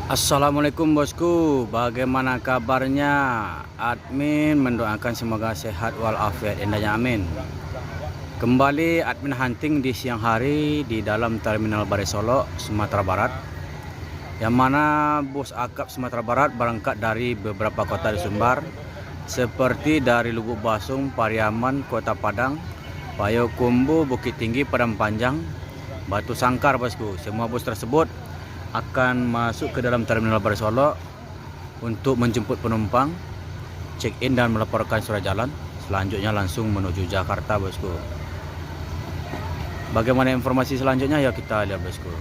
Assalamualaikum bosku, bagaimana kabarnya? Admin mendoakan semoga sehat walafiat, indahnya amin. Kembali admin hunting di siang hari di dalam Terminal Barai Solok, Sumatera Barat. Yang mana bus akap Sumatera Barat berangkat dari beberapa kota di Sumbar, seperti dari Lubuk Basung, Pariaman, Kota Padang, Payakumbuh, Bukit Tinggi, Padang Panjang, Batu Sangkar bosku. Semua bus tersebut akan masuk ke dalam Terminal Barai Solok untuk menjemput penumpang, check-in dan melaporkan surat jalan. Selanjutnya langsung menuju Jakarta bosku. Bagaimana informasi selanjutnya ya kita lihat bosku.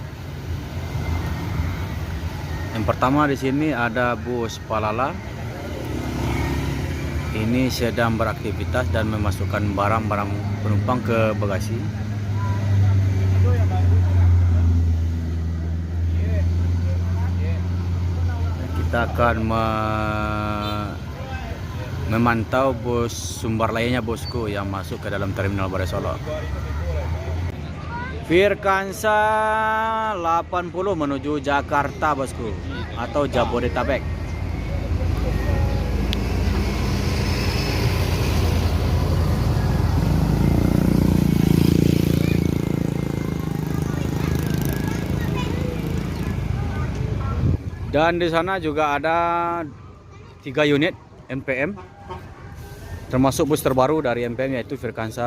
Yang pertama di sini ada bus Palala. Ini sedang beraktivitas dan memasukkan barang-barang penumpang ke bagasi. Kita akan memantau bus Sumbar lainnya bosku yang masuk ke dalam Terminal Barai Solok. Firkansa 80 menuju Jakarta bosku, atau Jabodetabek. Dan di sana juga ada 3 unit MPM, termasuk bus terbaru dari MPM yaitu Firkansa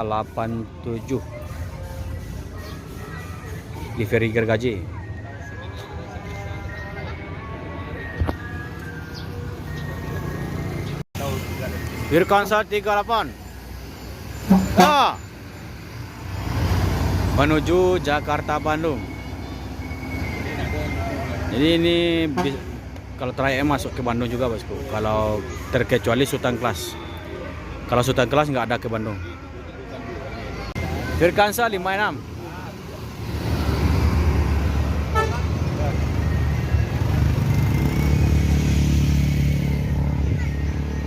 87 di Ferry Gergaji. Firkansa 38 menuju Jakarta Bandung. Jadi ini kalau trayek masuk ke Bandung juga bosku, kalau terkecuali Sultan Kelas. Kalau Sultan Kelas nggak ada ke Bandung. Firkansa 56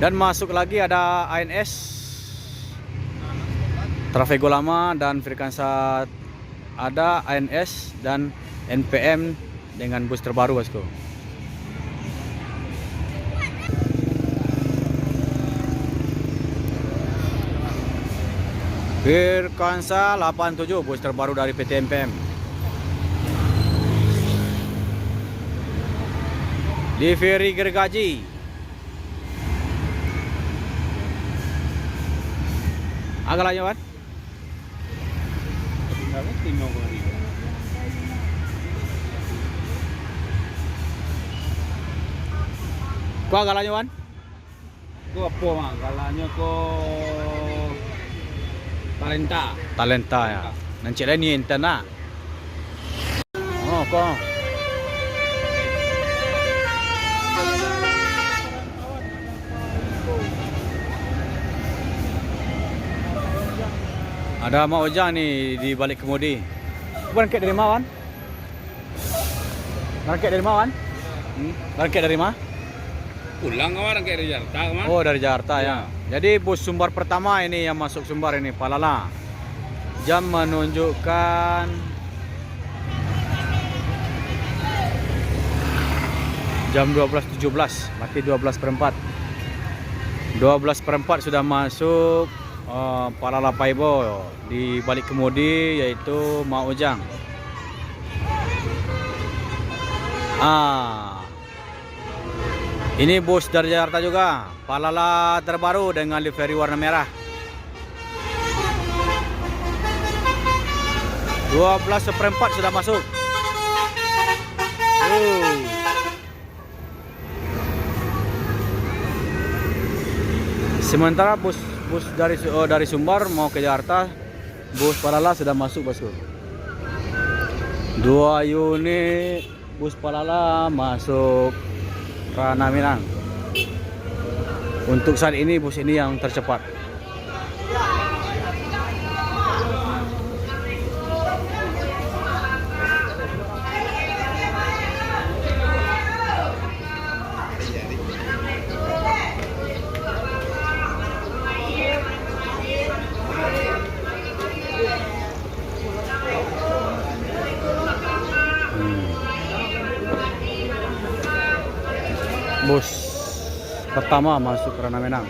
dan masuk lagi ada ANS, Trafego Lama, dan Firkansa ada ANS dan NPM dengan bus terbaru bosku. Firkansa 87 bus terbaru dari PT MPM. Di Ferry Gergaji agak lanjut kan? Kau agak lanjut kan? Ko apa mah? Galanya ko Talenta. Talenta ya. Nanti lain ni interna. Oh kau. Ada Mak Ojang nih di balik kemudi. Berangkat dari mana, Wan? Berangkat dari mana, Wan? Berangkat dari mana? Pulang orang kayak dari Jakarta kemana? Oh, dari Jakarta ya. Jadi bus Sumbar pertama ini yang masuk Sumbar ini, Palala. Jam menunjukkan jam 12.17, mati 12:04. 12:04 sudah masuk Palala Paibo di balik kemudi yaitu Mak Ojang. Ini bus dari Jakarta juga, Palala terbaru dengan livery warna merah. 12:04 sudah masuk. Sementara bus dari Sumbar mau ke Jakarta, bus Palala sudah masuk bosku. 2 unit bus Palala masuk Rana Minang. Untuk saat ini bus ini yang tercepat. pertama masuk Rana Menang.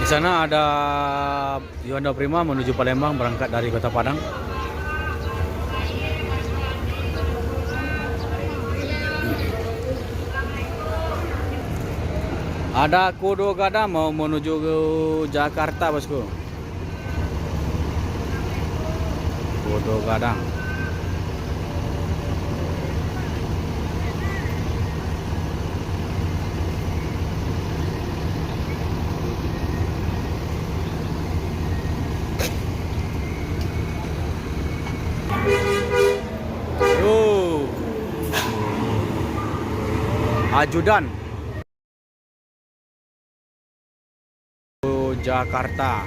Di sana ada Yuanda Prima menuju Palembang berangkat dari Kota Padang. Ada Kudo Gada mau menuju ke Jakarta, bosku. Kudo Gadang. Ajudan Jakarta.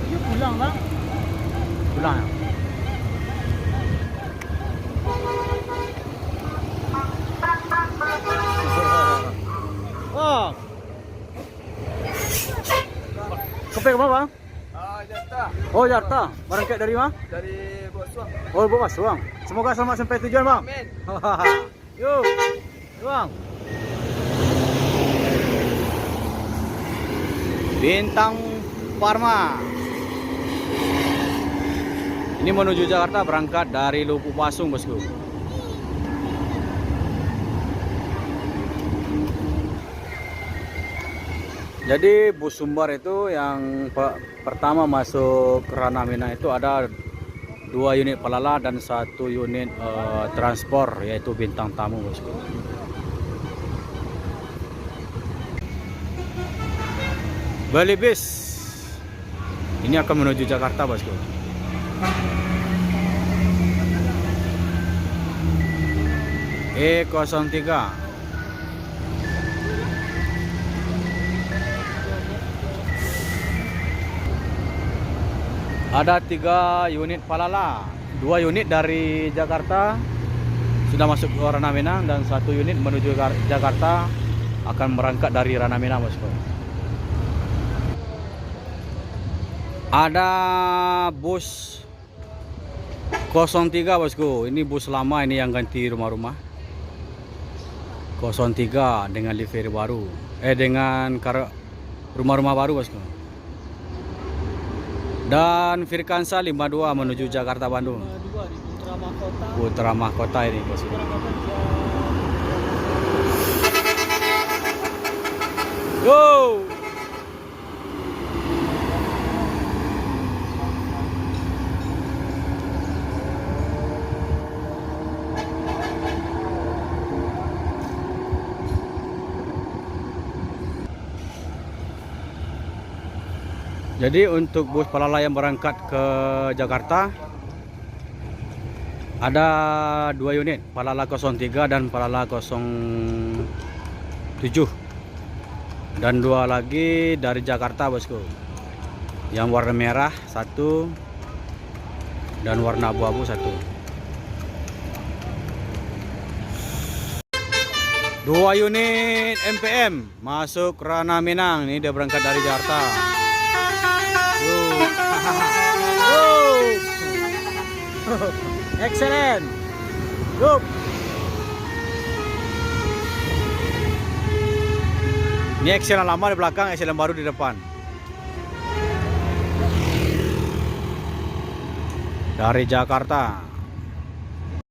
Ini pulang bang. Pulang ya? Oh. Kepek apa bang? Jakarta. Oh Jakarta. Berangkat dari mana? Dari Boswang. Oh Bawasluang. Semoga selamat sampai tujuan bang. Amin. Yuk, bang. Bintang Pharma. Ini menuju Jakarta berangkat dari Lupu Pasung, bosku. Jadi bus Sumbar itu yang pertama masuk Rana Menang itu ada 2 unit Palala dan 1 unit transport yaitu Bintang Tamu, bosku. Bali bis ini akan menuju Jakarta, bosku. E03. Ada 3 unit Palala, 2 unit dari Jakarta sudah masuk ke Rana Menang dan 1 unit menuju Jakarta akan berangkat dari Rana Menang, bosku. Ada bus 03, bosku. Ini bus lama, ini yang ganti rumah-rumah. 03 dengan livery baru, dengan rumah-rumah baru, bosku. Dan Firkansa 52 menuju Jakarta Bandung. 52 di Putra Mahkota. Putra Mahkota ini, bosku. Go! Jadi untuk bus Palala yang berangkat ke Jakarta ada 2 unit, Palala 03 dan Palala 07. Dan 2 lagi dari Jakarta, bosku. Yang warna merah 1 dan warna abu-abu 1. 2 unit MPM masuk Rana Menang. Ini dia berangkat dari Jakarta. Excellent. Go. Ini excellent lama di belakang, excellent baru di depan. Dari Jakarta.